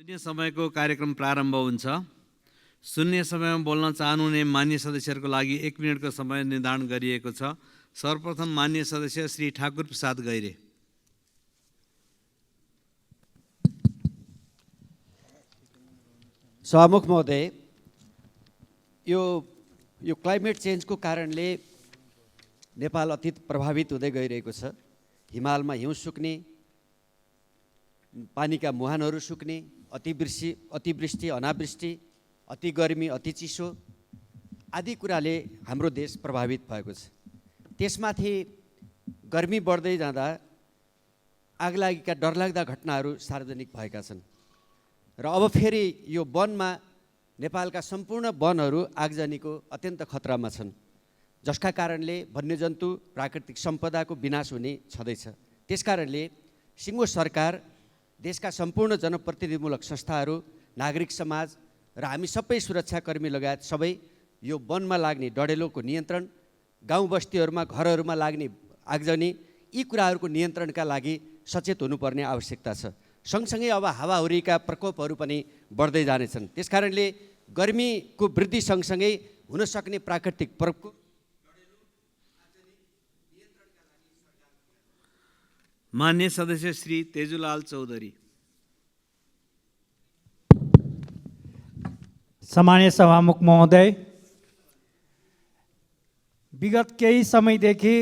शून्य समयको कार्यक्रम प्रारम्भ हुन्छ। शून्य समयमा बोल्न चाहनुहुने मान्य सदस्यहरूको लागि 1 मिनेटको समय निर्धारण गरिएको छ। सर्वप्रथम मान्य सदस्य श्री ठाकुर प्रसाद गैरे। सभामुख महोदय, यो क्लाइमेट चेन्जको कारणले नेपाल अति प्रभावित हुँदै गइरहेको छ। हिमालमा हिउँ सुक्ने, पानीका मुहानहरू सुक्ने, अतिवृष्टि, अनावृष्टि, अति गर्मी, अति चिसो आदि कुराले हाम्रो देश प्रभावित भएको छ। त्यसमाथि गर्मी बढ्दै जाँदा आगलागीका डरलाग्दा घटनाहरू सार्वजनिक भएका छन् र अब फेरि यो वनमा नेपालका सम्पूर्ण वनहरू आगजनीको अत्यन्त खतरामा छन्, जसका कारणले वन्यजन्तु प्राकृतिक सम्पदाको विनाश हुने छँदैछ। त्यसकारणले सिङ्गो सरकार, देशका सम्पूर्ण जनप्रतिनिधिमूलक संस्थाहरू, नागरिक समाज र हामी सबै सुरक्षाकर्मी लगायत सबै यो वनमा लाग्ने डढेलोको नियन्त्रण, गाउँ बस्तीहरूमा घरहरूमा लाग्ने आगजनी, यी कुराहरूको नियन्त्रणका लागि सचेत हुनुपर्ने आवश्यकता छ। सँगसँगै अब हावाहुरीका प्रकोपहरू पनि बढ्दै जानेछन्। त्यसकारणले गर्मीको वृद्धि सँगसँगै हुन सक्ने प्राकृतिक प्रकोप मान्य सदस्य श्री तेजुलाल चौधरी। सम्मानीय सभामुख महोदय, विगत केही समयदेखि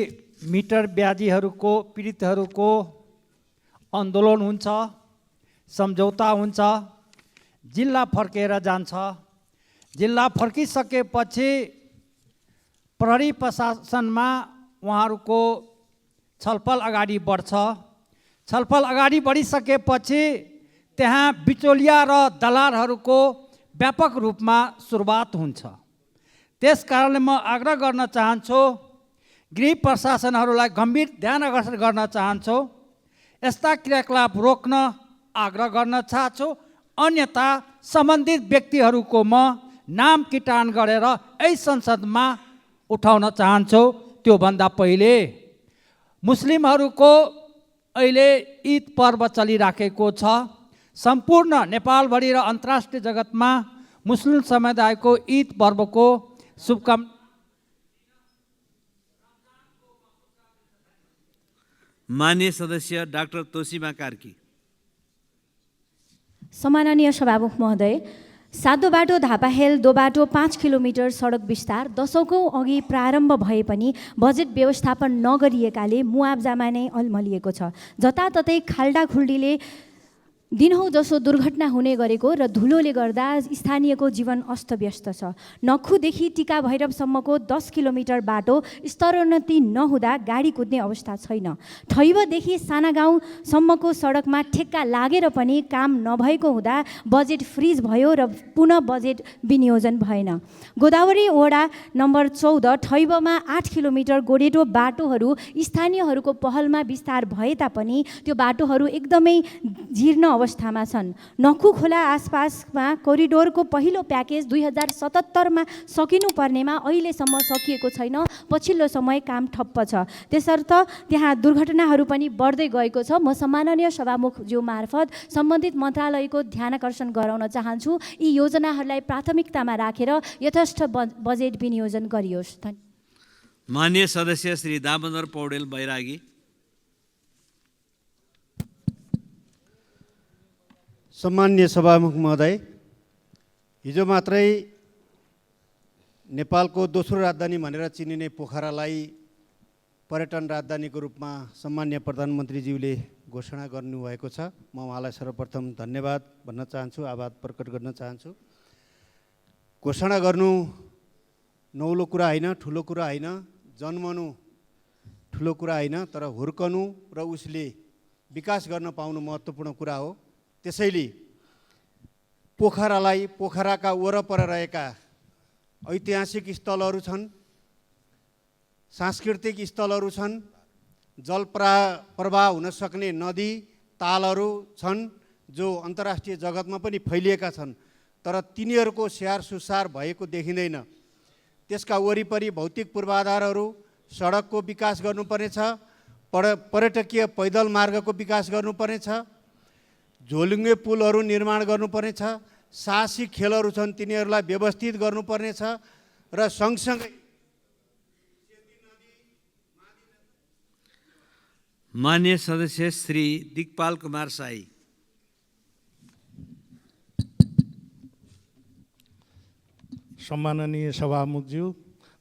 मिटर ब्याजीहरूको पीडितहरूको आन्दोलन हुन्छ, सम्झौता हुन्छ, जिल्ला फर्केर जान्छ। जिल्ला फर्किसकेपछि प्रहरी प्रशासनमा उहाँहरूको छलफल अगाडि बढ्छ। छलफल अगाडि बढिसकेपछि त्यहाँ बिचौलिया र दलालहरूको व्यापक रूपमा सुरुवात हुन्छ। त्यस कारणले म आग्रह गर्न चाहन्छु, गृह प्रशासनहरूलाई गम्भीर ध्यान आकर्षण गर्न चाहन्छु, यस्ता क्रियाकलाप रोक्न आग्रह गर्न चाहन्छु। अन्यथा सम्बन्धित व्यक्तिहरूको म नाम किटान गरेर यही संसदमा उठाउन चाहन्छु। त्योभन्दा पहिले मुस्लिमहरूको अहिले ईद पर्व चलिराखेको छ। सम्पूर्ण नेपालभरि र अन्तर्राष्ट्रिय जगतमा मुस्लिम समुदायको ईद पर्वको शुभकामना। मान्य सदस्य डाक्टर तोसीमा कार्की। सम्माननीय सभामुख महोदय, सातो बाटो धापाहेल दो बाटो 5 किलोमिटर सडक विस्तार दशकौँ अघि प्रारम्भ भए पनि बजेट व्यवस्थापन नगरिएकाले मुआब्जामा नै अल्मलिएको छ। जताततै खाल्डाखुल्डीले दिनहुँ जसो दुर्घटना हुने गरेको र धुलोले गर्दा स्थानीयको जीवन अस्तव्यस्त छ। नखुदेखि टिका भैरवसम्मको 10 किलोमिटर बाटो स्तरोन्नति नहुँदा गाडी कुद्ने अवस्था छैन। ठैबदेखि साना गाउँसम्मको सडकमा ठेक्का लागेर पनि काम नभएको हुँदा बजेट फ्रिज भयो र पुनः बजेट विनियोजन भएन। गोदावरी वडा नम्बर 14 ठैबमा 8 किलोमिटर गोडेटो बाटोहरू स्थानीयहरूको पहलमा विस्तार भए तापनि त्यो बाटोहरू एकदमै जीर्ण अवस्थामा छन्। नखु खोला आसपासमा कोरिडोरको पहिलो प्याकेज 2077मा सकिनुपर्नेमा अहिलेसम्म सकिएको छैन। पछिल्लो समय काम ठप्प छ। त्यसर्थ त्यहाँ दुर्घटनाहरू पनि बढ्दै गएको छ। म सम्माननीय सभामुखज्यू मार्फत सम्बन्धित मन्त्रालयको ध्यानाकर्षण गराउन चाहन्छु, यी योजनाहरूलाई प्राथमिकतामा राखेर यथेष्ट बजेट विनियोजन गरियोस्। मान्य सदस्य श्री दामोदर पौडेल बैरागी। सम्मान्य सभामुख महोदय, हिजो मात्रै नेपालको दोस्रो राजधानी भनेर चिनिने पोखरालाई पर्यटन राजधानीको रूपमा सम्मान्य प्रधानमन्त्रीज्यूले घोषणा गर्नुभएको छ। म उहाँलाई सर्वप्रथम धन्यवाद भन्न चाहन्छु, आभार प्रकट गर्न चाहन्छु। घोषणा गर्नु नौलो कुरा होइन, ठुलो कुरा होइन, जन्मनु ठुलो कुरा होइन, तर हुर्कनु र उसले विकास गर्न पाउनु महत्त्वपूर्ण कुरा हो। त्यसैले पोखरालाई, पोखराका वरपर रहेका ऐतिहासिक स्थलहरू छन्, सांस्कृतिक स्थलहरू छन्, जलप्रवाह हुन सक्ने नदी तालहरू छन् जो अन्तर्राष्ट्रिय जगतमा पनि फैलिएका छन्, तर तिनीहरूको स्याहार सुसार भएको देखिँदैन। त्यसका वरिपरि भौतिक पूर्वाधारहरू, सडकको विकास गर्नुपर्नेछ, पर्यटकीय पैदल मार्गको विकास गर्नुपर्नेछ। झोलुङ्गे पुलहरू निर्माण गर्नुपर्ने छ, साहसिक खेलहरू छन् तिनीहरूलाई व्यवस्थित गर्नुपर्ने छ र सँगसँगै मान्य सदस्य श्री दिगपाल कुमार शाही। सम्माननीय सभामुखज्यू,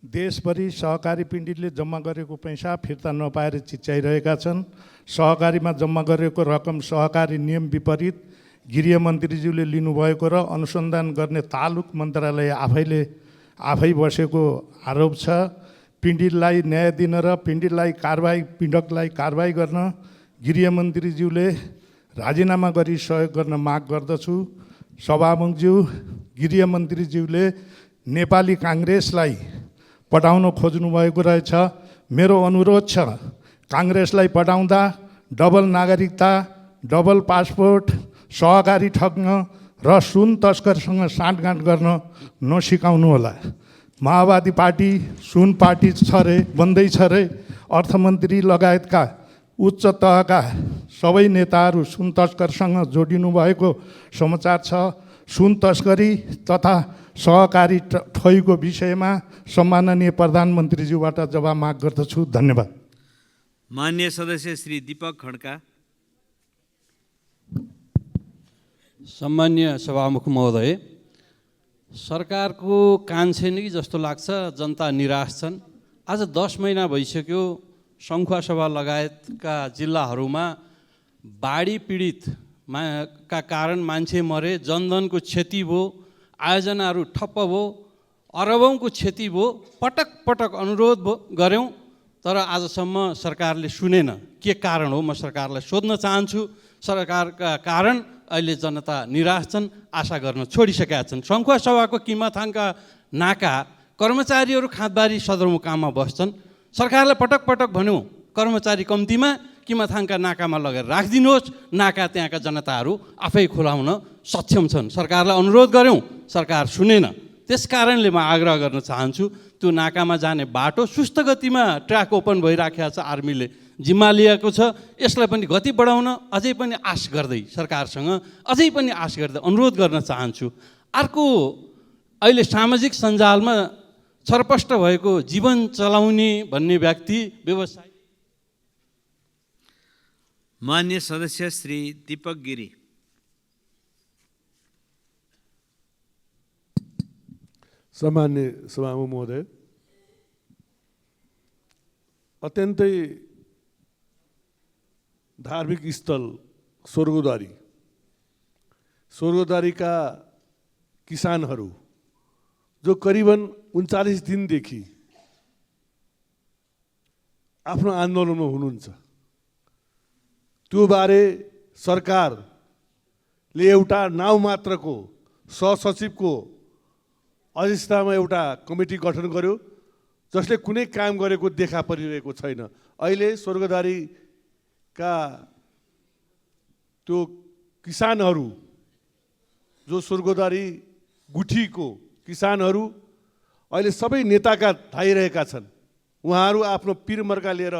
देशभरि सहकारी पिण्डितले जम्मा गरेको पैसा फिर्ता नपाएर चिच्याइरहेका छन्। सहकारीमा जम्मा गरेको रकम सहकारी नियम विपरीत गृहमन्त्रीज्यूले लिनुभएको र अनुसन्धान गर्ने तालुक मन्त्रालय आफै बसेको आरोप छ। पिण्डितलाई न्याय दिन र पीडकलाई कारबाही गर्न गृहमन्त्रीज्यूले राजीनामा गरी सहयोग गर्न माग गर्दछु। सभामुखज्यू, गृहमन्त्रीज्यूले नेपाली काङ्ग्रेसलाई पटाउन खोज्नुभएको रहेछ। मेरो अनुरोध छ, काङ्ग्रेसलाई पटाउँदा डबल नागरिकता, डबल पासपोर्ट, सहकारी ठग्न र सुन तस्करसँग साँठगाँठ गर्न नसिकाउनु होला। माओवादी पार्टी सुन पार्टी छ रे, बन्दैछ रे। अर्थमन्त्री लगायतका उच्च तहका सबै नेताहरू सुन तस्करसँग जोडिनु भएको समाचार छ। सुन तस्करी तथा सहकारी ठगीको विषयमा सम्माननीय प्रधानमन्त्रीज्यूबाट जवाब माग गर्दछु। धन्यवाद। मान्य सदस्य श्री दीपक खड्का। सम्मान्य सभामुख महोदय, सरकारको कान छैन कि जस्तो लाग्छ, जनता निराश छन्। आज 10 महिना भइसक्यो सङ्खुवासभा लगायतका जिल्लाहरूमा बाढी पीडित का कारण मान्छे मरे, जनधनको क्षति भयो, आयोजनाहरू ठप्प भयो, अरबौँको क्षति भयो। पटक पटक अनुरोध गऱ्यौँ तर आजसम्म सरकारले सुनेन। के कारण हो म सरकारलाई सोध्न चाहन्छु। सरकारका कारण अहिले जनता निराश छन्, आशा गर्न छोडिसकेका छन्। सङ्खुवासभाको किमाथाङका नाका कर्मचारीहरू खाँदबारी सदरमुकाममा बस्छन्। सरकारलाई पटक पटक भन्यौँ कर्मचारी कम्तीमा किमाथाङका नाकामा लगेर राखिदिनुहोस्, नाका त्यहाँका जनताहरू आफै खुलाउन सक्षम छन्। सरकारलाई अनुरोध गऱ्यौँ, सरकार सुनेन। त्यस कारणले म आग्रह गर्न चाहन्छु, त्यो नाकामा जाने बाटो सुस्त गतिमा ट्र्याक ओपन भइराखेको छ, आर्मीले जिम्मा लिएको छ। यसलाई पनि गति बढाउन अझै पनि आश गर्दै सरकारसँग अझै पनि आश गर्दै अनुरोध गर्न चाहन्छु। अर्को, अहिले सामाजिक सञ्जालमा छरपष्ट भएको जीवन चलाउने भन्ने व्यक्ति व्यवसाय। मान्य सदस्य श्री दीपक गिरी। सम्मान्य सभामुख महोदय, अत्यन्तै धार्मिक स्थल स्वर्गद्वारीका किसानहरू जो करिबन 39 दिनदेखि आफ्नो आन्दोलनमा हुनुहुन्छ, त्यो बारे सरकारले एउटा नाउँ मात्रको सहसचिवको अध्यक्षतामा एउटा कमिटी गठन गर्यो, जसले कुनै काम गरेको देखा परिरहेको छैन। अहिले स्वर्गद्वारीका त्यो किसानहरू, जो स्वर्गद्वारी गुठीको किसानहरू अहिले सबै नेताका धाइरहेका छन्। उहाँहरू आफ्नो पिरमर्का लिएर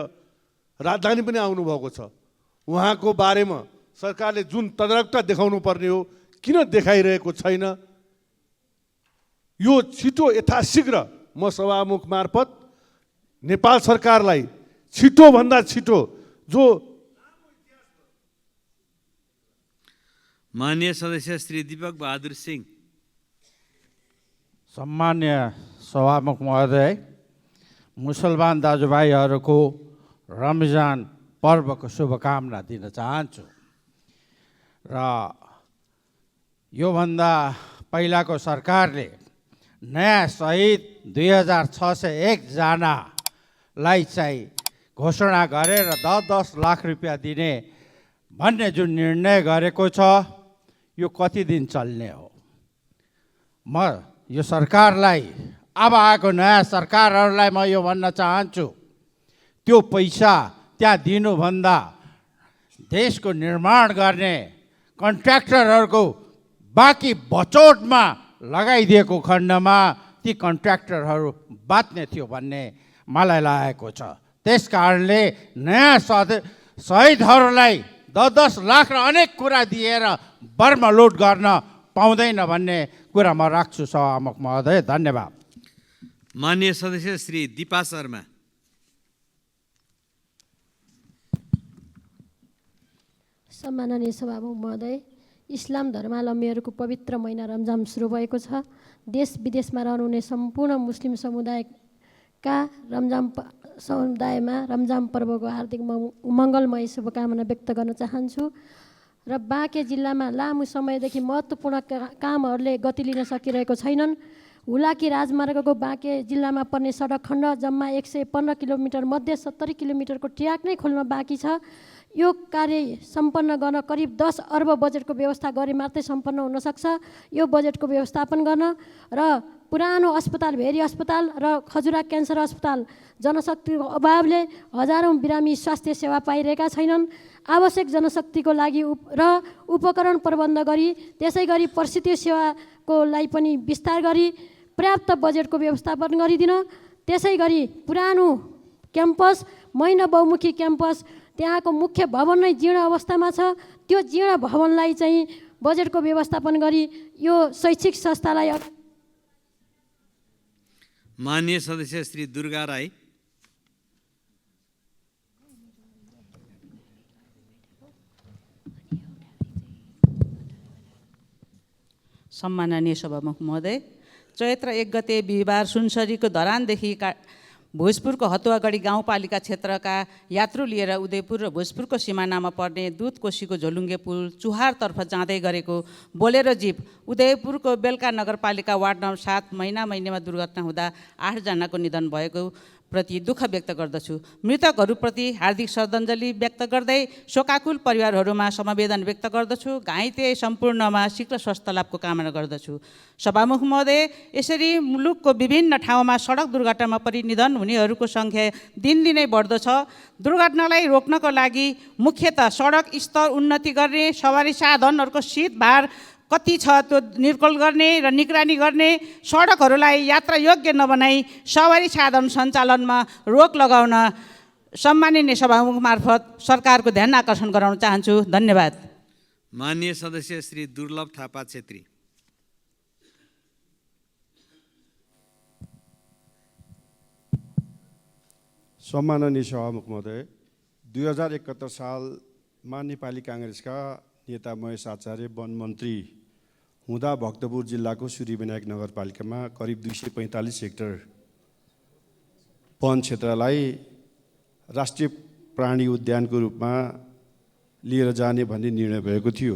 राजधानी पनि आउनुभएको छ। उहाँको बारेमा सरकारले जुन तदारकता देखाउनु पर्ने हो, किन देखाइरहेको छैन? यो छिटो यथाशीघ्र म सभामुख मार्फत नेपाल सरकारलाई छिटोभन्दा छिटो जो मान्य सदस्य श्री दीपक बहादुर सिंह। सम्मान्य सभामुख महोदय, मुसलमान दाजुभाइहरूको रमजान पर्वको शुभकामना दिन चाहन्छु र योभन्दा पहिलाको सरकारले नयाँ शहीद 2601 जनालाई चाहिँ घोषणा गरेर 10-10 लाख रुपियाँ दिने भन्ने जुन निर्णय गरेको छ, यो कति दिन चल्ने हो? म यो सरकारलाई, अब आएको नयाँ सरकारहरूलाई म यो भन्न चाहन्छु, त्यो पैसा त्यहाँ दिनुभन्दा देशको निर्माण गर्ने कन्ट्र्याक्टरहरूको बाँकी बचौटमा लगाइदिएको खण्डमा ती कन्ट्र्याक्टरहरू बाँच्ने थियो भन्ने मलाई लागेको छ। त्यस कारणले नयाँ शहीदहरूलाई 10-10 लाख र अनेक कुरा दिएर बर्मा लुट गर्न पाउँदैन भन्ने कुरा म राख्छु सभामुख महोदय। धन्यवाद। माननीय सदस्य श्री दिपा शर्मा। सम्माननीय सभामुख महोदय, इस्लाम धर्मावलम्बीहरूको पवित्र महिना रमजान सुरु भएको छ। देश विदेशमा रहनुहुने सम्पूर्ण मुस्लिम समुदायका समुदायमा रमजान पर्वको हार्दिक मङ्गलमय शुभकामना व्यक्त गर्न चाहन्छु। र बाँके जिल्लामा लामो समयदेखि महत्त्वपूर्ण कामहरूले गति लिन सकिरहेको छैनन्। हुलाकी राजमार्गको बाँके जिल्लामा पर्ने सडक खण्ड जम्मा 115 किलोमिटर मध्ये 70 किलोमिटरको ट्र्याक नै खोल्न बाँकी छ। यो कार्य सम्पन्न गर्न करिब 10 अर्ब बजेटको व्यवस्था गरे मात्रै सम्पन्न हुनसक्छ। यो बजेटको व्यवस्थापन गर्न र पुरानो अस्पताल भेरी अस्पताल र खजुरा क्यान्सर अस्पताल जनशक्तिको अभावले हजारौँ बिरामी स्वास्थ्य सेवा पाइरहेका छैनन्। आवश्यक जनशक्तिको लागि र उपकरण प्रबन्ध गरी त्यसै गरी प्रसूति सेवाको लागि पनि विस्तार गरी पर्याप्त बजेटको व्यवस्थापन गरिदिन। त्यसै गरी पुरानो क्याम्पस महिना बहुमुखी क्याम्पस त्यहाँको मुख्य भवन नै जीर्ण अवस्थामा छ। त्यो जीर्ण भवनलाई चाहिँ बजेटको व्यवस्थापन गरी यो शैक्षिक संस्थालाई। माननीय सदस्य श्री दुर्गा राई। सम्माननीय सभामुख महोदय, चैत्र 1 गते बिहिबार सुनसरीको धरानदेखि भोजपुरको हतुवागढी गाउँपालिका क्षेत्रका यात्रु लिएर उदयपुर र भोजपुरको सिमानामा पर्ने दुधकोशीको झोलुङ्गे पुल चुहारतर्फ जाँदै गरेको बोलेरो जीप उदयपुरको बेलका नगरपालिका वार्ड नम्बर 7 महिनामा दुर्घटना हुँदा 8 जनाको निधन भएको प्रति दुःख व्यक्त गर्दछु। मृतकहरूप्रति हार्दिक श्रद्धाञ्जली व्यक्त गर्दै शोकाकुल परिवारहरूमा समवेदना व्यक्त गर्दछु। घाइते सम्पूर्णमा शीघ्र स्वास्थ्य लाभको कामना गर्दछु। सभामुख महोदय, यसरी मुलुकको विभिन्न ठाउँमा सडक दुर्घटनामा परि निधन हुनेहरूको सङ्ख्या दिनदिनै बढ्दो छ। दुर्घटनालाई रोक्नको लागि मुख्यतः सडक स्तर उन्नति गर्ने, सवारी साधनहरूको शीत भार कति छ त्यो निर्कुल गर्ने र निगरानी गर्ने, सडकहरूलाई यात्रा योग्य नबनाई सवारी साधन सञ्चालनमा रोक लगाउन सम्माननीय सभामुख मार्फत सरकारको ध्यान आकर्षण गराउन चाहन्छु। धन्यवाद। माननीय सदस्य श्री दुर्लभ थापा छेत्री। सम्माननीय सभामुख महोदय, 2071 सालमा नेपाली काङ्ग्रेसका नेता महेश आचार्य वन मन्त्री हुँदा भक्तपुर जिल्लाको सूर्यविनायक नगरपालिकामा करिब 245 हेक्टर वन क्षेत्रलाई राष्ट्रिय प्राणी उद्यानको रूपमा लिएर जाने भन्ने निर्णय भएको थियो।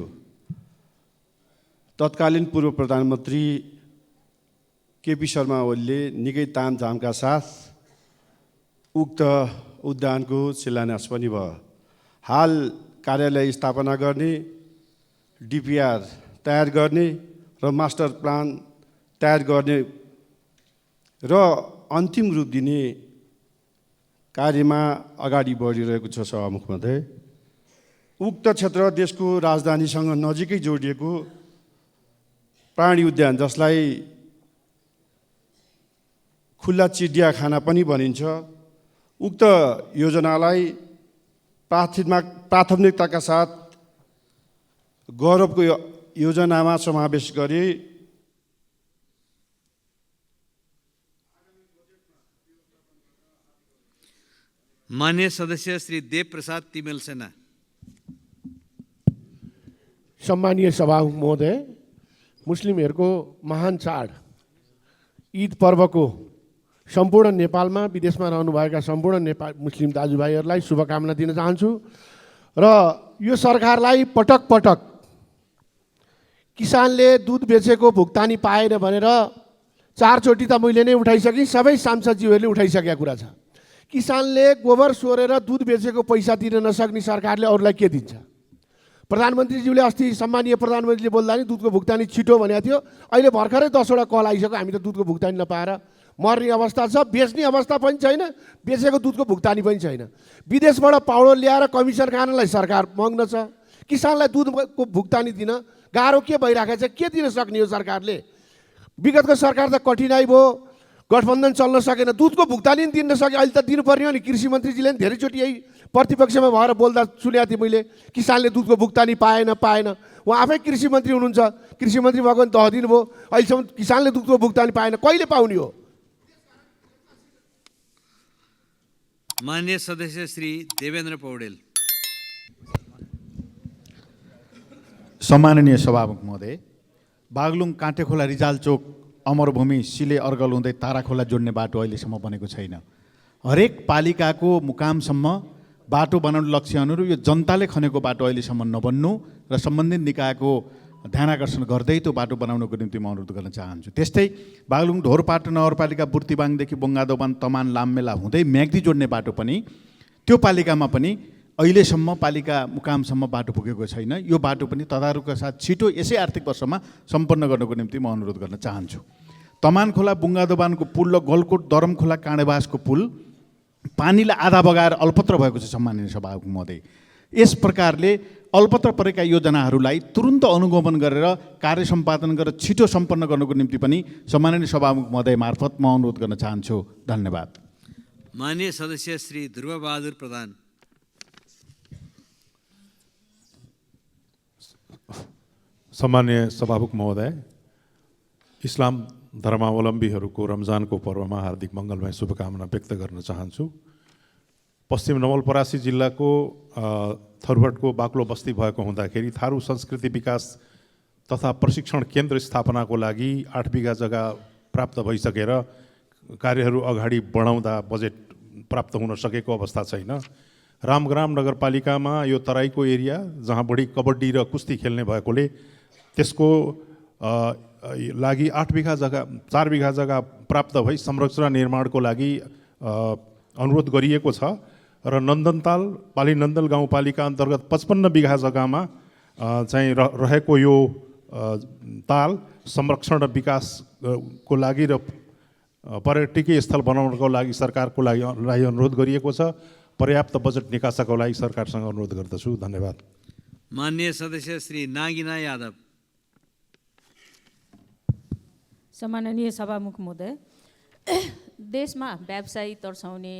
तत्कालीन पूर्व प्रधानमन्त्री केपी शर्मा ओलीले निकै तामझामका साथ उक्त उद्यानको शिलान्यास पनि भयो। हाल कार्यालय स्थापना गर्ने, डिपिआर तयार गर्ने र मास्टर प्लान तयार गर्ने र अन्तिम रूप दिने कार्यमा अगाडि बढिरहेको छ। सभामुख महोदय, उक्त क्षेत्र देशको राजधानीसँग नजिकै जोडिएको प्राणी उद्यान, जसलाई खुल्ला चिडियाखाना पनि भनिन्छ, उक्त योजनालाई प्राथमिकताका साथ गौरवको योजनामा समावेश गरी माननीय सदस्य श्री देव प्रसाद तिमेल सेना। सम्मानीय सभामुख महोदय, मुस्लिमहरूको महान चाड ईद पर्वको सम्पूर्ण नेपालमा विदेशमा रहनुभएका सम्पूर्ण मुस्लिम दाजुभाइहरूलाई शुभकामना दिन चाहन्छु। र यो सरकारलाई पटक पटक किसानले दुध बेचेको भुक्तानी पाएन भनेर 4 चोटि त मैले नै उठाइसकेँ, सबै सांसदज्यूहरूले उठाइसकेका कुरा छ। किसानले गोबर सोरेर दुध बेचेको पैसा दिन नसक्ने सरकारले अरूलाई के दिन्छ? प्रधानमन्त्रीज्यूले अस्ति सम्मानीय प्रधानमन्त्रीले बोल्दा नि दुधको भुक्तानी छिटो भनेको थियो। अहिले भर्खरै 10 वटा कल आइसक्यो, हामी त दुधको भुक्तानी नपाएर मर्ने अवस्था छ, बेच्ने अवस्था पनि छैन, बेचेको दुधको भुक्तानी पनि छैन। विदेशबाट पाउडर ल्याएर कमिसन खानलाई सरकार मग्न छ। किसानलाई दुधको भुक्तानी दिन गाह्रो के भइरहेको छ? के दिन सक्ने हो सरकारले? विगतको सरकार त कठिनाइ भयो, गठबन्धन चल्न सकेन, दुधको भुक्तानी पनि दिन सके, अहिले त दिनुपर्ने हो नि। कृषि मन्त्रीजीले पनि धेरैचोटि यही प्रतिपक्षमा भएर बोल्दा सुनेको थिएँ मैले, किसानले दुधको भुक्तानी पाएन। उहाँ आफै कृषि मन्त्री हुनुहुन्छ, कृषि मन्त्री भएको पनि तह दिनुभयो, अहिलेसम्म किसानले दुधको भुक्तानी पाएन, कहिले पाउने हो? माननीय सदस्य श्री देवेन्द्र पौडेल। सम्माननीय सभामुख महोदय, बागलुङ काँटेखोला रिजाल चोक अमरभूमि सिले अर्गल हुँदै ताराखोला जोड्ने बाटो अहिलेसम्म बनेको छैन। हरेक पालिकाको मुकामसम्म बाटो बनाउने लक्ष्य अनुरूप यो जनताले खनेको बाटो अहिलेसम्म नबन्नु र सम्बन्धित निकायको ध्यान आकर्षण गर्दै त्यो बाटो बनाउनको निम्ति म अनुरोध गर्न चाहन्छु। त्यस्तै बागलुङ ढोरपाटो नगरपालिका बुर्तिबाङदेखि बोङ्गादोबान तमान लाममेला हुँदै म्याग्दी जोड्ने बाटो पनि त्यो पालिकामा पनि अहिलेसम्म पालिका मुकामसम्म बाटो पुगेको छैन। यो बाटो पनि तदारुकका साथ छिटो यसै आर्थिक वर्षमा सम्पन्न गर्नको निम्ति म अनुरोध गर्न चाहन्छु। तमान खोला बुङ्गादोबानको पुल र गलकोट दरमखोला काँडेबासको पुल पानीले आधा बगाएर अल्पत्र भएको छ। सम्माननीय सभामुख महोदय, यस प्रकारले अल्पत्र परेका योजनाहरूलाई तुरुन्त अनुगमन गरेर कार्य सम्पादन गरेर छिटो सम्पन्न गर्नको निम्ति पनि सम्माननीय सभामुख महोदय मार्फत म अनुरोध गर्न चाहन्छु। धन्यवाद। माननीय सदस्य श्री ध्रुवबहादुर प्रधान। सम्माननीय सभामुख महोदय, इस्लाम धर्मावलम्बीहरूको रमजानको पर्वमा हार्दिक मङ्गलमय शुभकामना व्यक्त गर्न चाहन्छु। पश्चिम नवलपरासी जिल्लाको थरुहटको बाक्लो बस्ती भएको हुँदाखेरि थारू संस्कृति विकास तथा प्रशिक्षण केन्द्र स्थापनाको लागि 8 बिघा जग्गा प्राप्त भइसकेर कार्यहरू अगाडि बढाउँदा बजेट प्राप्त हुन सकेको अवस्था छैन। रामग्राम नगरपालिकामा यो तराईको एरिया जहाँ बढी कबड्डी र कुस्ती खेल्ने भएकोले त्यसको लागि 8 बिघा जग्गा 4 बिघा जग्गा प्राप्त भई संरचना निर्माणको लागि अनुरोध गरिएको छ र नन्दनताल पालीनन्दल गाउँपालिका अन्तर्गत 55 बिघा जग्गामा चाहिँ रहेको यो ताल संरक्षण र विकासको लागि र पर्यटकीय स्थल बनाउनको लागि सरकारको लागि अनुरोध गरिएको छ। पर्याप्त बजेट निकासाको लागि सरकारसँग अनुरोध गर्दछु। धन्यवाद। माननीय सदस्य श्री नागिना यादव। सम्माननीय सभामुख महोदय, देशमा व्यवसायी तर्साउने,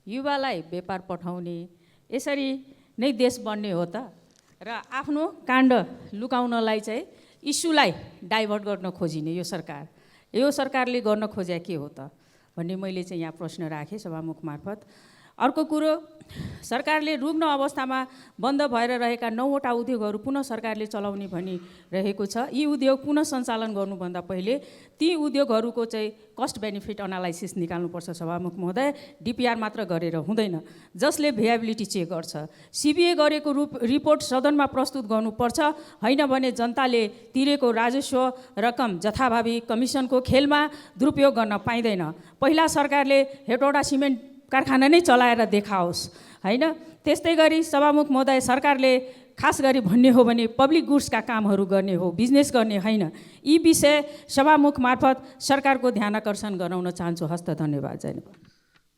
युवालाई व्यापार पठाउने, यसरी नै देश बन्ने हो त? र आफ्नो काण्ड लुकाउनलाई चाहिँ इस्युलाई डाइभर्ट गर्न खोजिने यो सरकारले गर्न खोजे के हो त भन्ने मैले चाहिँ यहाँ प्रश्न राखेँ सभामुख मार्फत। अर्को कुरो, सरकारले रुग्ण अवस्थामा बन्द भएर रहेका 9वटा उद्योगहरू पुनः सरकारले चलाउने भनिरहेको छ। यी उद्योग पुनः सञ्चालन गर्नुभन्दा पहिले ती उद्योगहरूको चाहिँ कस्ट बेनिफिट एनालाइसिस निकाल्नुपर्छ सभामुख महोदय। डिपिआर मात्र गरेर हुँदैन, जसले भिएबिलिटी चेक गर्छ। सिबिए गरेको रिपोर्ट सदनमा प्रस्तुत गर्नुपर्छ, होइन भने जनताले तिरेको राजस्व रकम जथाभावी कमिसनको खेलमा दुरुपयोग गर्न पाइँदैन। पहिला सरकारले हेटौडा सिमेन्ट कारखाना नै चलाएर देखाओस्, होइन? त्यस्तै गरी सभामुख महोदय, सरकारले खास गरी भन्ने हो भने पब्लिक गुड्सका कामहरू गर्ने हो, बिजनेस गर्ने होइन। यी विषय सभामुख मार्फत सरकारको ध्यान आकर्षण गराउन चाहन्छु। हस्त धन्यवाद। जयनगर।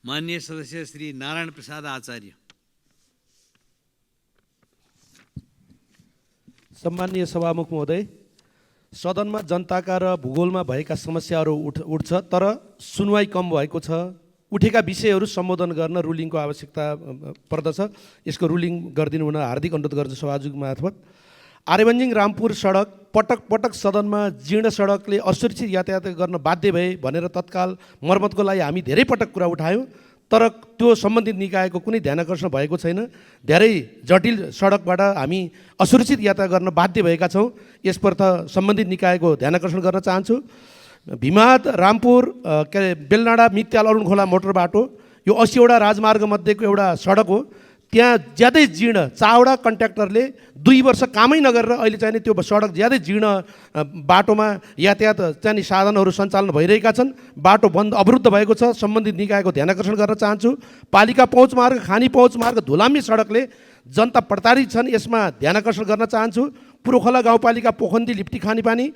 माननीय सदस्य श्री नारायण प्रसाद आचार्य। सम्माननीय सभामुख महोदय, सदनमा जनताका र भूगोलमा भएका समस्याहरू उठ्छ, तर सुनवाई कम भएको छ। उठेका विषयहरू सम्बोधन गर्न रुलिङको आवश्यकता पर्दछ। यसको रुलिङ गरिदिनु हुन हार्दिक अनुरोध गर्छु सभामुख मार्फत। आर्यमन्जिङ रामपुर सडक पटक सदनमा जीर्ण सडकले असुरक्षित यातायात गर्न बाध्य भए भनेर तत्काल मर्मतको लागि हामी धेरै पटक कुरा उठायौँ, तर त्यो सम्बन्धित निकायको कुनै ध्यान आकर्षण भएको छैन। धेरै जटिल सडकबाट हामी असुरक्षित यात्रा गर्न बाध्य भएका छौँ। यसप्रति सम्बन्धित निकायको ध्यान आकर्षण गर्न चाहन्छु। भीमाद रामपुर के अरे बेलनाडा मिक्त्याल अरुण खोला मोटर बाटो यो 80वटा राजमार्ग मध्येको एउटा सडक हो। त्यहाँ ज्यादै जीर्ण, चारवटा कन्ट्र्याक्टरले 2 वर्ष कामै नगरेर अहिले चाहिँ त्यो सडक ज्यादै जीर्ण बाटोमा यातायात चाहिँ साधनहरू सञ्चालन भइरहेका छन्। बाटो बन्द अवरुद्ध भएको छ। सम्बन्धित निकायको ध्यान आकर्षण गर्न चाहन्छु। पालिका पहुँच मार्ग, खानी पहुँच मार्ग, धुलामी सडकले जनता प्रताडित छन्, यसमा ध्यान आकर्षण गर्न चाहन्छु। पुरोखोला गाउँपालिका पोखन्दी लिप्टी खानेपानी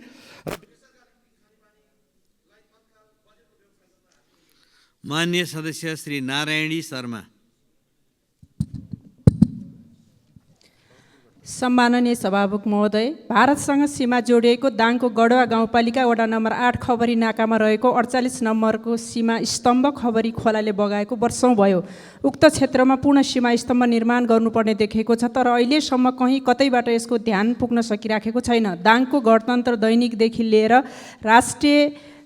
माननीय सदस्य श्री नारायणी शर्मा। सम्माननीय सभामुख महोदय, भारतसँग सीमा जोडिएको दाङको गढवा गाउँपालिका वडा नम्बर 8 खबरी नाकामा रहेको 48 नम्बरको सीमा स्तम्भ खबरी खोलाले बगाएको वर्षौँ भयो। उक्त क्षेत्रमा पूर्ण सीमा स्तम्भ निर्माण गर्नुपर्ने देखिएको छ, तर अहिलेसम्म कहीँ कतैबाट यसको ध्यान पुग्न सकिराखेको छैन। दाङको गणतन्त्र दैनिकदेखि लिएर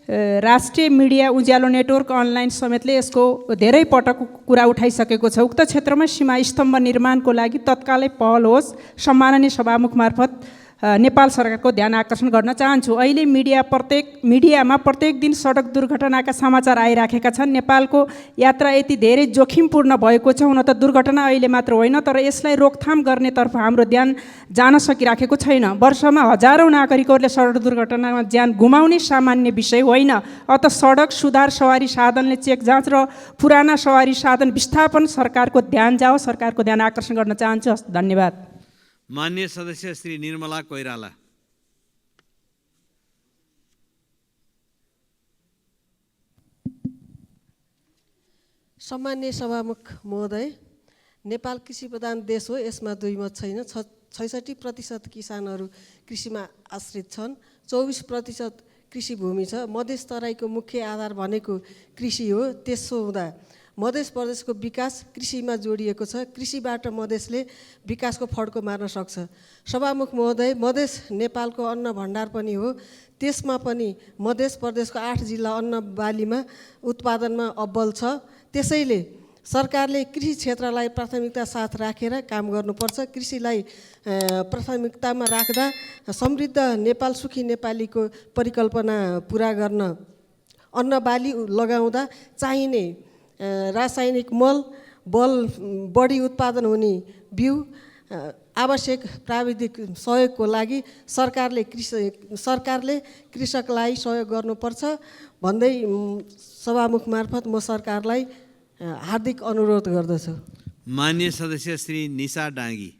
राष्ट्रिय मिडिया उज्यालो नेटवर्क अनलाइन समेतले यसको धेरै पटक कुरा उठाइसकेको छ। उक्त क्षेत्रमा सीमा स्तम्भ निर्माणको लागि तत्कालै पहल होस्। सम्माननीय सभामुख मार्फत नेपाल सरकारको ध्यान आकर्षण गर्न चाहन्छु। अहिले मिडियामा प्रत्येक दिन सडक दुर्घटनाका समाचार आइराखेका छन्। नेपालको यात्रा यति धेरै जोखिमपूर्ण भएको छ। हुन त दुर्घटना अहिले मात्र होइन, तर यसलाई रोकथाम गर्नेतर्फ हाम्रो ध्यान जान सकिराखेको छैन। वर्षमा हजारौँ नागरिकहरूले सडक दुर्घटनामा ज्यान गुमाउने सामान्य विषय होइन। अत सडक सुधार सवारी साधनले चेक जाँच र पुराना सवारी साधन विस्थापन सरकारको ध्यान जाओस्। सरकारको ध्यान आकर्षण गर्न चाहन्छु। धन्यवाद। मान्य सदस्य श्री निर्मला कोइराला। सम्मान्य सभामुख महोदय, नेपाल कृषि प्रधान देश हो, यसमा दुई मत छैन। 66% किसानहरू कृषिमा आश्रित छन्। 24% कृषि भूमि छ। मधेस तराईको मुख्य आधार भनेको कृषि हो। त्यसो हुँदा मध्य प्रदेशको विकास कृषिमा जोडिएको छ। कृषिबाट मधेसले विकासको फड्को मार्न सक्छ। सभामुख महोदय, मधेस नेपालको अन्न भण्डार पनि हो। त्यसमा पनि मध्य प्रदेशको 8 जिल्ला अन्न बालीमा उत्पादनमा अब्बल छ। त्यसैले सरकारले कृषि क्षेत्रलाई प्राथमिकता साथ राखेर काम गर्नुपर्छ। कृषिलाई प्राथमिकतामा राख्दा समृद्ध नेपाल सुखी नेपालीको परिकल्पना पुरा गर्न अन्न बाली लगाउँदा चाहिने रासायनिक मल बढी उत्पादन हुने बिउ आवश्यक प्राविधिक सहयोगको लागि सरकारले कृषकलाई सहयोग गर्नुपर्छ भन्दै सभामुख मार्फत म सरकारलाई हार्दिक अनुरोध गर्दछु। मान्य सदस्य श्री निशा डाँगी।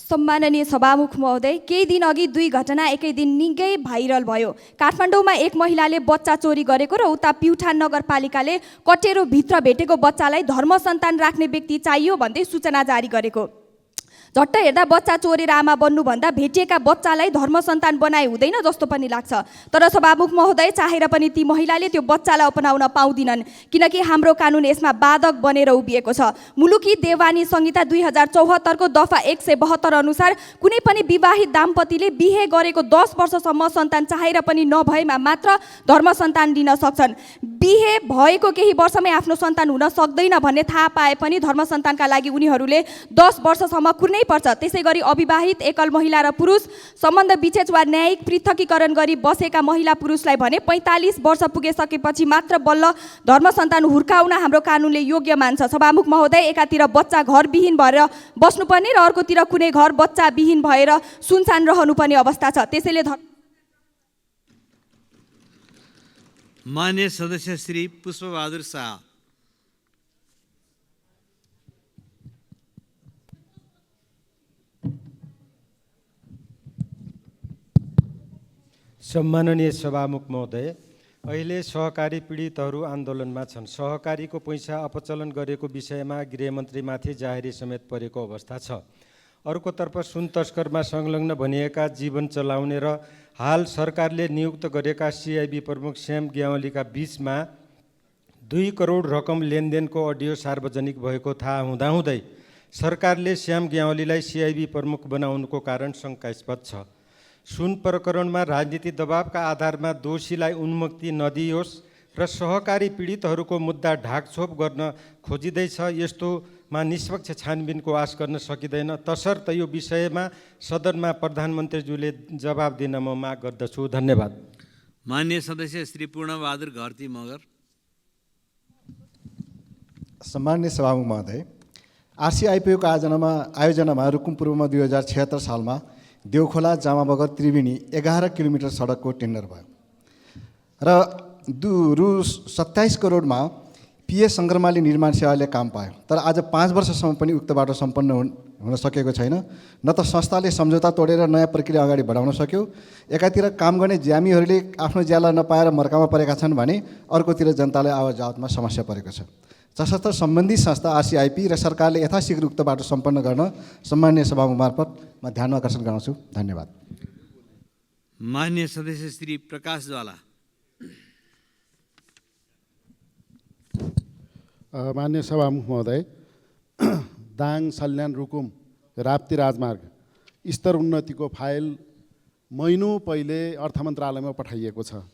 सम्माननीय सभामुख महोदय, केही दिन अघि 2 घटना एकै दिन निकै भाइरल भयो। काठमाडौँमा एक महिलाले बच्चा चोरी गरेको र उता प्युठान नगरपालिकाले कटेरो भित्र भेटेको बच्चालाई धर्म सन्तान राख्ने व्यक्ति चाहियो भन्दै सूचना जारी गरेको। झट्ट हेर्दा बच्चा चोरेर आमा बन्नुभन्दा भेटिएका बच्चालाई धर्म सन्तान बनाए हुँदैन जस्तो पनि लाग्छ। तर सभामुख महोदय, चाहेर पनि ती महिलाले त्यो बच्चालाई अपनाउन पाउँदिनन्, किनकि हाम्रो कानुन यसमा बाधक बनेर उभिएको छ। मुलुकी देवानी संहिता 2074 को दफा 172 अनुसार कुनै पनि विवाहित दाम्पतिले बिहे गरेको 10 वर्षसम्म सन्तान चाहेर पनि नभएमा मात्र धर्म सन्तान लिन सक्छन्। बिहे भएको केही वर्षमै आफ्नो सन्तान हुन सक्दैन भन्ने थाहा पाए पनि धर्म सन्तानका लागि उनीहरूले 10 वर्षसम्म कुर्नै पर्छ। त्यसै गरी अविवाहित एकल महिला र पुरुष सम्बन्ध विच्छेद वा न्यायिक पृथकीकरण गरी बसेका महिला पुरुषलाई भने 45 वर्ष पुगेसकेपछि मात्र बल्ल धर्म सन्तान हुर्काउन हाम्रो कानुनले योग्य मान्छ। सभामुख महोदय, एकातिर बच्चा घरविहीन भएर बस्नुपर्ने र अर्कोतिर कुनै घर बच्चा विहीन भएर सुनसान रहनुपर्ने अवस्था छ। त्यसैले मान्य सदस्य श्री पुष्पबहादुर शाह। सम्माननीय सभामुख महोदय, अहिले सहकारी पीडितहरू आन्दोलनमा छन्। सहकारीको पैसा अपचलन गरेको विषयमा गृहमन्त्रीमाथि जाहेरी समेत परेको अवस्था छ। अर्कोतर्फ सुन तस्करमा संलग्न भनिएका जीवन चलाउने र हाल सरकारले नियुक्त गरेका सिआइबी प्रमुख श्याम ग्यावालीका बीचमा 2 करोड रकम लेनदेनको अडियो सार्वजनिक भएको थाहा हुँदाहुँदै सरकारले श्याम ग्यावालीलाई सिआइबी प्रमुख बनाउनुको कारण शङ्कास्पद छ। सुन प्रकरणमा राजनीतिक दबावका आधारमा दोषीलाई उन्मुक्ति नदियोस् र सहकारी पीडितहरूको मुद्दा ढाकछोप गर्न खोजिँदैछ। यस्तोमा निष्पक्ष छानबिनको आश गर्न सकिँदैन। तसर्थ यो विषयमा सदनमा प्रधानमन्त्रीज्यूले जवाब दिन म माग गर्दछु। धन्यवाद। मान्य सदस्य श्री पूर्णबहादुर घरती मगर। सम्मान्य सभामुख महोदय, आरसिआइपिओको आयोजनामा रुकुम पूर्वमा 2076 सालमा देउखोला जामाबगर त्रिवेणी 11 किलोमिटर सडकको टेन्डर भयो र रु 27 करोडमा पिए सङ्ग्रमाली निर्माण सेवाले काम पायो। तर आज 5 वर्षसम्म पनि उक्त बाटो सम्पन्न हुन सकेको छैन। न त संस्थाले सम्झौता तोडेर नयाँ प्रक्रिया अगाडि बढाउन सक्यो। एकातिर काम गर्ने ज्यामीहरूले आफ्नो ज्याला नपाएर मर्कामा परेका छन् भने अर्कोतिर जनतालाई आवाजावतमा समस्या परेको छ। जसर्थ सम्बन्धित संस्था आरसिआइपी र सरकारले यथाशीघ्र उक्त बाटो सम्पन्न गर्न सम्माननीय सभामुख मार्फत म ध्यान आकर्षण गराउँछु। धन्यवाद। माननीय सदस्य श्री प्रकाश ज्वाला। माननीय सभामुख महोदय, दाङ सल्यान रुकुम राप्ती राजमार्ग स्तर उन्नतिको फाइल महिनौँ पहिले अर्थ मन्त्रालयमा पठाइएको छ।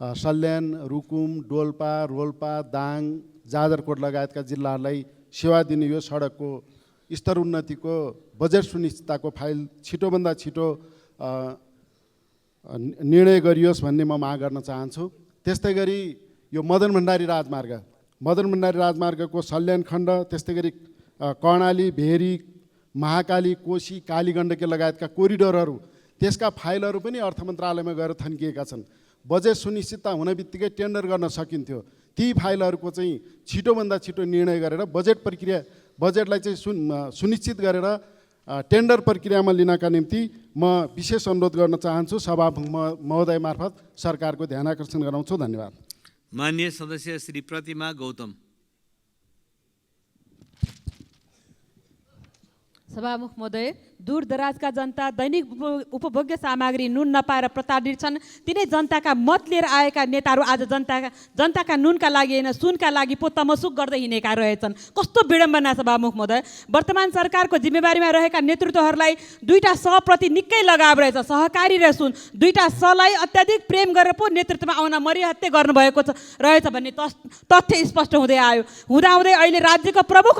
सल्यान, रुकुम, डोल्पा, रोल्पा, दाङ, जाजरकोट लगायतका जिल्लाहरूलाई सेवा दिने यो सडकको स्तर उन्नतिको बजेट सुनिश्चितताको फाइल छिटोभन्दा छिटो निर्णय गरियोस् भन्ने म माग गर्न चाहन्छु। त्यस्तै गरी यो मदन भण्डारी राजमार्गको सल्यान खण्ड, त्यस्तै गरी कर्णाली, भेरी, महाकाली, कोशी, कालीगण्डकी लगायतका कोरिडोरहरू, त्यसका फाइलहरू पनि अर्थ मन्त्रालयमा गएर थन्किएका छन्। बजेट सुनिश्चितता हुने बित्तिकै टेन्डर गर्न सकिन्थ्यो। ती फाइलहरूको चाहिँ छिटोभन्दा छिटो निर्णय गरेर बजेटलाई चाहिँ सुनिश्चित गरेर टेन्डर प्रक्रियामा लिनका निम्ति म विशेष अनुरोध गर्न चाहन्छु। सभामुख महोदय मार्फत सरकारको ध्यान आकर्षण गराउँछु। धन्यवाद। माननीय सदस्य श्री प्रतिमा गौतम। सभामुख महोदय, दूर दराजका जनता दैनिक उपभोग्य सामग्री नुन नपाएर प्रताडित छन्। तिनै जनताका मत लिएर आएका नेताहरू आज जनताका नुनका लागि होइन सुनका लागि पो तमसुक गर्दै हिँडेका रहेछन्। कस्तो विडम्बना सभामुख महोदय। वर्तमान सरकारको जिम्मेवारीमा रहेका नेतृत्वहरूलाई दुईटा सप्रति निकै लगाव रहेछ। सहकारी र सुन दुईटा सलाई अत्याधिक प्रेम गरेर पो नेतृत्वमा आउन मरिहत्ते गर्नुभएको रहेछ भन्ने तथ्य स्पष्ट हुँदै आयो। हुँदाहुँदै अहिले राज्यको प्रमुख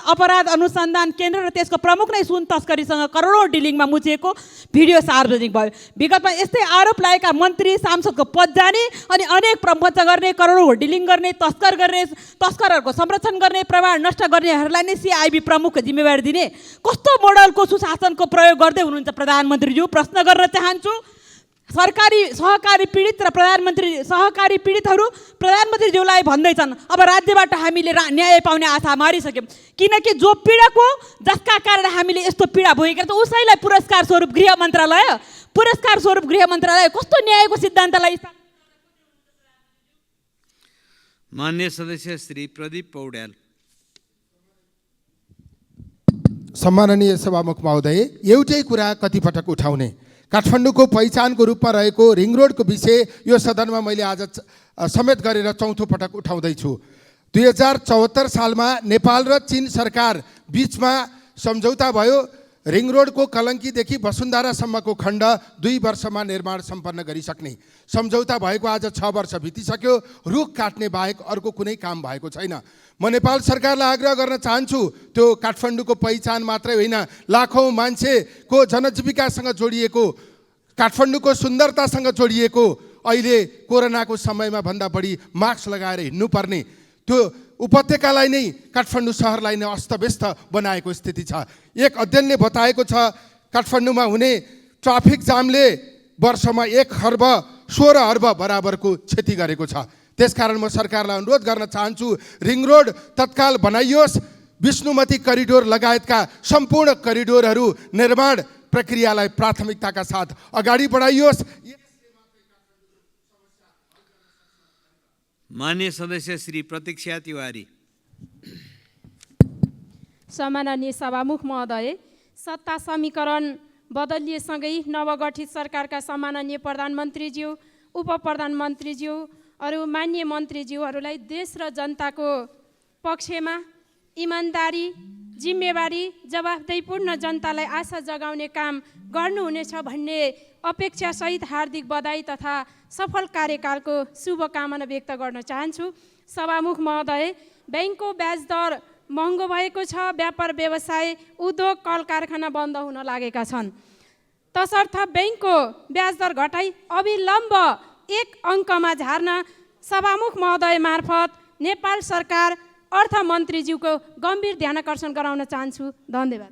अपराध अनुसन्धान केन्द्र र त्यसको प्रमुख नै सुन तस्करीसँग करोडौँ डिलिङमा मुछिएको भिडियो सार्वजनिक भयो। विगतमा यस्तै आरोप लागेका मन्त्री सांसदको पद जाने अनि अनेक प्रपञ्च गर्ने, करोडौँ डिलिङ गर्ने, तस्करहरूको संरक्षण गर्ने, प्रमाण नष्ट गर्नेहरूलाई नै सिआइबी प्रमुखको जिम्मेवारी दिने कस्तो मोडलको सुशासनको प्रयोग गर्दै हुनुहुन्छ प्रधानमन्त्रीज्यू? प्रश्न गर्न चाहन्छु। सहकारी पीडित र सहकारी पीडितहरू प्रधानमन्त्रीज्यूलाई भन्दैछन् अब राज्यबाट हामीले न्याय पाउने आशा मारिसक्यौँ, किनकि जो पीडक हो जसका कारण हामीले यस्तो पीडा भोगेका छौँ उसैलाई पुरस्कार स्वरूप गृह मन्त्रालय कस्तो न्यायको सिद्धान्तलाई। माननीय सदस्य श्री प्रदीप पौड्याल। सम्माननीय सभामुख महोदय, एउटै कुरा कतिपटक उठाउने, काठमाडौँको पहिचानको रूपमा रहेको रिङ रोडको विषय यो सदनमा मैले आज समेत गरेर चौथो पटक उठाउँदैछु। 2074 सालमा नेपाल र चीन सरकार बिचमा सम्झौता भयो। रिङ रोडको कलङ्कीदेखि वसुन्धरासम्मको खण्ड 2 वर्षमा निर्माण सम्पन्न गरिसक्ने सम्झौता भएको आज 6 वर्ष बितिसक्यो। रुख काट्ने बाहेक अर्को कुनै काम भएको छैन। म नेपाल सरकारलाई आग्रह गर्न चाहन्छु, त्यो काठमाडौँको पहिचान मात्रै होइन, लाखौँ मान्छेको जनजीविकासँग जोडिएको, काठमाडौँको सुन्दरतासँग जोडिएको, अहिले कोरोनाको समयमा भन्दा बढी मास्क लगाएर हिँड्नुपर्ने त्यो उपत्यकालाई नै, काठमाडौँ सहरलाई नै अस्तव्यस्त बनाएको स्थिति छ। एक अध्ययनले बताएको छ काठमाडौँमा हुने ट्राफिक जामले वर्षमा 1 खर्ब 16 अर्ब बराबरको क्षति गरेको छ। त्यसकारण म सरकारलाई अनुरोध गर्न चाहन्छु, रिङ रोड तत्काल बनाइयोस्, विष्णुमती करिडोर लगायतका सम्पूर्ण करिडोरहरू निर्माण प्रक्रियालाई प्राथमिकताका साथ अगाडि बढाइयोस्। माननीय सदस्य श्री प्रतीक्षा तिवारी। सम्माननीय सभामुख महोदय, सत्ता समीकरण बदलिएसँगै नवगठित सरकारका सम्माननीय प्रधानमन्त्रीज्यू, उप प्रधानमन्त्रीज्यू, अरू मान्य मन्त्रीज्यूहरूलाई देश र जनताको पक्षमा इमान्दारी, जिम्मेवारी, जवाफदेहीपूर्ण जनतालाई आशा जगाउने काम गर्नुहुनेछ भन्ने अपेक्षासहित हार्दिक बधाई तथा सफल कार्यकालको शुभकामना व्यक्त गर्न चाहन्छु। सभामुख महोदय, ब्याङ्कको ब्याज दर महँगो भएको छ, व्यापार व्यवसाय, उद्योग, कल कारखाना बन्द हुन लागेका छन्। तसर्थ ब्याङ्कको ब्याज दर घटाई अविलम्ब 1 अङ्कमा झार्न सभामुख महोदय मार्फत नेपाल सरकार अर्थमन्त्रीज्यूको गम्भीर ध्यानाकर्षण गराउन चाहन्छु। धन्यवाद।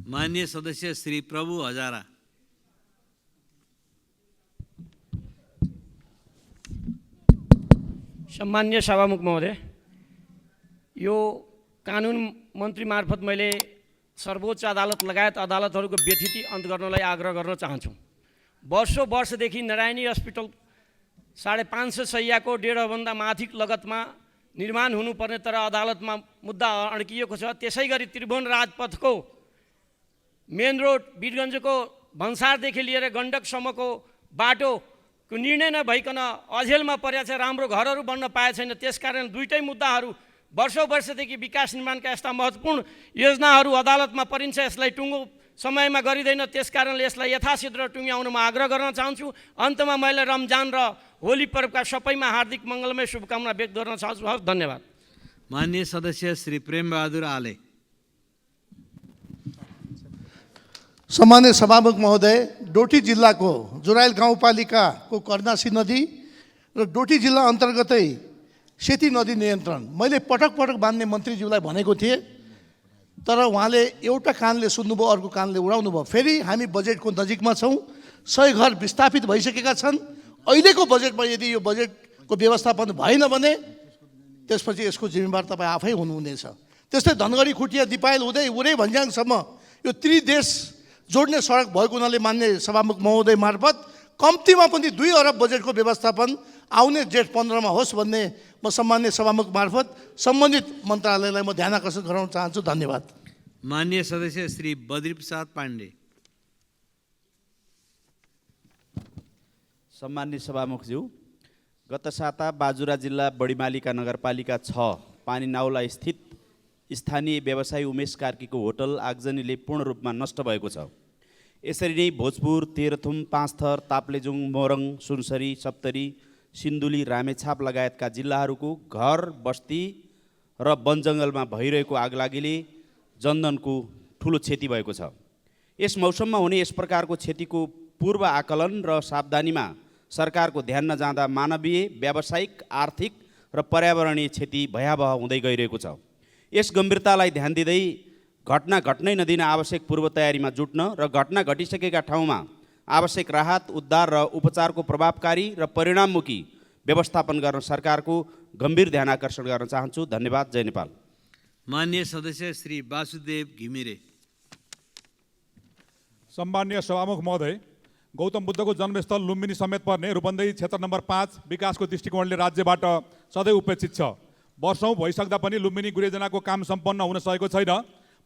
माननीय सदस्य श्री प्रभु हजारा। सम्मान्य सभामुख महोदय, यो कानुन मन्त्री मार्फत मैले सर्वोच्च अदालत लगायत अदालतहरूको व्यथिति अन्त गर्नलाई आग्रह गर्न चाहन्छु। वर्षदेखि नारायणी हस्पिटल 550 शैय्याको 1.5 भन्दा माथि लगतमा निर्माण हुनुपर्ने तर अदालतमा मुद्दा अड्किएको छ। त्यसै गरी त्रिभुवन राजपथको मेन रोड वीरगञ्जको भन्सारदेखि लिएर गण्डकसम्मको बाटोको निर्णय नभइकन अझेलमा परेको छ, राम्रो घरहरू बन्न पाएको छैन। त्यसकारण दुईटै मुद्दाहरू वर्षौँ वर्षदेखि विकास निर्माणका यस्ता महत्त्वपूर्ण योजनाहरू अदालतमा परिन्छ, यसलाई टुङ्गो समयमा गरिँदैन। त्यसकारणले यसलाई यथाशीघ्र टुङ्ग्याउन म आग्रह गर्न चाहन्छु। अन्तमा मैले रमजान र होली पर्वका सबैमा हार्दिक मङ्गलमय शुभकामना व्यक्त गर्न चाहन्छु। हस्, धन्यवाद। माननीय सदस्य श्री प्रेमबहादुर आले। सम्मान्य सभामुख महोदय, डोटी जिल्लाको जुराइल गाउँपालिकाको कर्णासी नदी र डोटी जिल्ला अन्तर्गतै सेती नदी नियन्त्रण मैले पटक पटक मान्य मन्त्रीज्यूलाई भनेको थिएँ, तर उहाँले एउटा कानले सुन्नुभयो, अर्को कानले उडाउनु भयो। फेरि हामी बजेटको नजिकमा छौँ, 100 घर विस्थापित भइसकेका छन्। अहिलेको बजेटमा यदि यो बजेटको व्यवस्थापन भएन भने त्यसपछि यसको जिम्मेवार तपाईँ आफै हुनुहुनेछ। त्यस्तै धनगढी खुटिया दिपायल हुँदै उरै भन्ज्याङसम्म यो त्रिदेश जोड्ने सडक भएको हुनाले मान्य सभामुख महोदय मार्फत कम्तीमा पनि 2 अरब बजेटको व्यवस्थापन आउने जेठ 15 मा होस् भन्ने म सम्मान्य सभामुख मार्फत सम्बन्धित मन्त्रालयलाई म ध्यान आकर्षण गराउन चाहन्छु। धन्यवाद। माननीय सदस्य श्री बद्री प्रसाद पाण्डे। सम्मान्य सभामुखज्यू, गत साता बाजुरा जिल्ला बडीमालिका नगरपालिका 6 पानीनाउला स्थित स्थानीय व्यवसायी उमेश कार्कीको होटल आगजनीले पूर्ण रूपमा नष्ट भएको छ। यसरी नै भोजपुर, तेह्रथुम, पाँचथर, ताप्लेजुङ, मोरङ, सुनसरी, सप्तरी, सिन्धुली, रामेछाप लगायतका जिल्लाहरूको घर, बस्ती र वनजङ्गलमा भइरहेको आगलागीले जनधनको ठुलो क्षति भएको छ। यस मौसममा हुने यस प्रकारको क्षतिको पूर्व आकलन र सावधानीमा सरकारको ध्यान नजाँदा मानवीय, व्यावसायिक, आर्थिक र पर्यावरणीय क्षति भयावह हुँदै गइरहेको छ। यस गम्भीरतालाई ध्यान दिँदै घटना घट्नै नदिन आवश्यक पूर्व तयारीमा जुट्न र घटना घटिसकेका ठाउँमा आवश्यक राहत, उद्धार र उपचारको प्रभावकारी र परिणाममुखी व्यवस्थापन गर्न सरकारको गम्भीर ध्यान आकर्षण गर्न चाहन्छु। धन्यवाद। जय नेपाल। माननीय सदस्य श्री वासुदेव घिमिरे। सम्मान्य सभामुख महोदय, गौतम बुद्धको जन्मस्थल लुम्बिनी समेत पर्ने रूपन्देही क्षेत्र नम्बर 5 विकासको दृष्टिकोणले राज्यबाट सधैँ उपेक्षित छ। वर्षौँ भइसक्दा पनि लुम्बिनी गुरेजनाको काम सम्पन्न हुन सकेको छैन।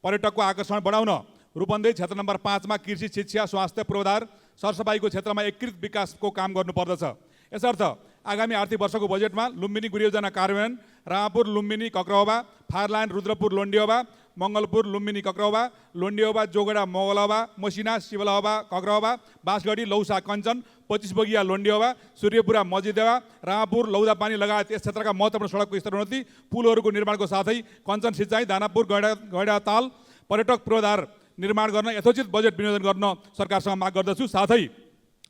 पर्यटकको आकर्षण बढाउन रूपन्देही क्षेत्र नम्बर 5 मा कृषि, शिक्षा, स्वास्थ्य, पूर्वाधार, सरसफाइको क्षेत्रमा एकीकृत विकासको काम गर्नुपर्दछ। यसर्थ आगामी आर्थिक वर्षको बजेटमा लुम्बिनी गुरेयोजना कार्यान्वयन, रामापुर, लुम्बिनी, कक्रौबा, फारलाइन, रुद्रपुर, लोन्डियोबा, मङ्गलपुर, लुम्बिनी, कक्रौबा, लोन्डियोबा, जोगडा, मोगलबा, मसिना, शिवलहबा, कक्रौबा, बाँसगढी, लौसा, कञ्चन, 25 बगिया, लोन्डियोबा, सूर्यपुरा, मजिदेवा, रामापुर, लौदापानी लगायत यस क्षेत्रका महत्त्वपूर्ण सडकको स्तरोन्नति, पुलहरूको निर्माणको साथै कञ्चन सिँचाइ, दानापुर, गैडाताल पर्यटक पूर्वाधार निर्माण गर्न यथोचित बजेट विनियोजन गर्न सरकारसँग माग गर्दछु। साथै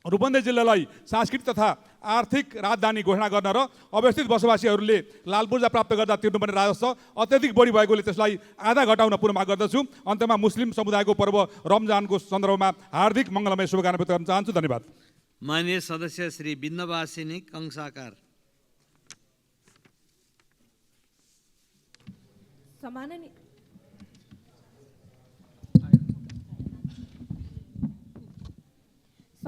रूपन्देही जिल्लालाई सांस्कृतिक तथा आर्थिक राजधानी घोषणा गर्न र अवस्थित बसोबासीहरूले लाल पूर्जा प्राप्त गर्दा तिर्नुपर्ने राजस्व अत्यधिक बढी भएकोले त्यसलाई आधा घटाउन पुनः माग गर्दछु। अन्तमा मुस्लिम समुदायको पर्व रमजानको सन्दर्भमा हार्दिक मङ्गलमय शुभकामना व्यक्त गर्न चाहन्छु। धन्यवाद। माननीय सदस्य श्री बिन्दवासिनी कंसाकार।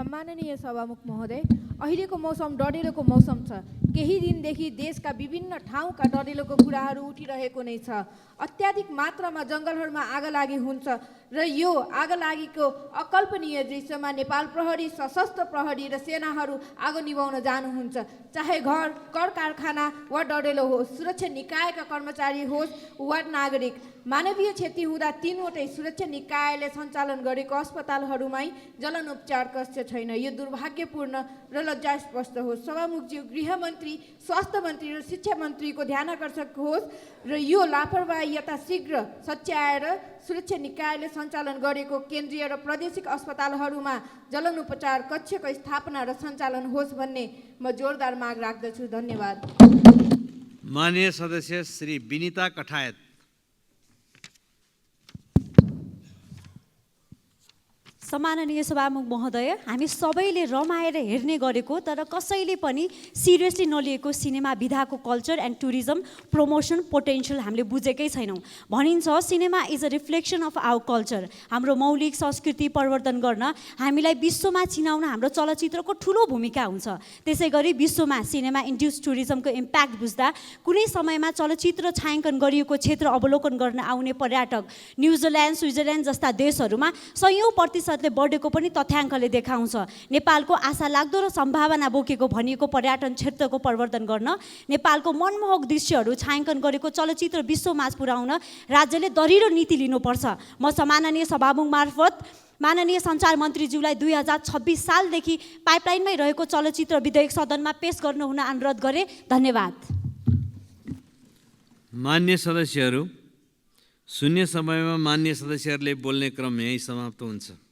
सम्माननीय सभामुख महोदय, अहिलेको मौसम डढेलोको मौसम छ। केही दिनदेखि देशका विभिन्न ठाउँका डढेलोको कुराहरू उठिरहेको नै छ। अत्याधिक मात्रामा जङ्गलहरूमा आगलागी हुन्छ र यो आगलागीको अकल्पनीय दृश्यमा नेपाल प्रहरी, सशस्त्र प्रहरी र सेनाहरू आगो निभाउन जानुहुन्छ। चाहे घर, कर कारखाना वा डढेलो होस्, सुरक्षा निकायका कर्मचारी होस् वा नागरिक, मानवीय क्षति हुँदा 3वटै सुरक्षा निकायले सञ्चालन गरेको अस्पतालहरूमै जलन उपचार कक्ष छैन। यो दुर्भाग्यपूर्ण र लज्जास्पद होस्। सभामुखज्यू, गृहमन्त्री, स्वास्थ्य मन्त्री र शिक्षा मन्त्रीको ध्यान आकर्षक होस् र यो लापरवाही यथाशीघ्र सच्याएर सुरक्षा निकायले सञ्चालन गरेको केन्द्रीय र प्रादेशिक अस्पतालहरूमा जलन उपचार कक्षको स्थापना र सञ्चालन होस् भन्ने म जोरदार माग राख्दछु। धन्यवाद। माननीय सदस्य श्री विनिता कठायत। सम्माननीय सभामुख महोदय, हामी सबैले रमाएर हेर्ने गरेको तर कसैले पनि सिरियसली नलिएको सिनेमा विधाको culture and tourism promotion potential हामीले बुझेकै छैनौँ। भनिन्छ cinema is a reflection of our culture. हाम्रो मौलिक संस्कृति परिवर्तन गर्न हामीलाई विश्वमा चिनाउन हाम्रो चलचित्रको ठुलो भूमिका हुन्छ। त्यसै गरी विश्वमा सिनेमा इन्ड्युस टुरिज्मको इम्प्याक्ट बुझ्दा कुनै समयमा चलचित्र छायाङ्कन गरिएको क्षेत्र अवलोकन गर्न आउने पर्यटक न्युजिल्यान्ड, स्विजरल्यान्ड जस्ता देशहरूमा 100% बढेको पनि तथ्याङ्कले देखाउँछ। नेपालको आशा लाग्दो र सम्भावना बोकेको भनिएको पर्यटन क्षेत्रको प्रवर्धन गर्न नेपालको मनमोहक दृश्यहरू छायाङ्कन गरेको चलचित्र विश्वमाझ पुर्याउन राज्यले दरिलो नीति लिनुपर्छ। म सम्माननीय सभामुख मार्फत माननीय सञ्चार मन्त्रीज्यूलाई 2026 सालदेखि पाइपलाइनमै रहेको चलचित्र विधेयक सदनमा पेश गर्नु हुन अनुरोध गरे। धन्यवाद। मान्य सदस्यहरू, शून्य समयमा मान्य सदस्यहरूले बोल्ने क्रम यही समाप्त हुन्छ।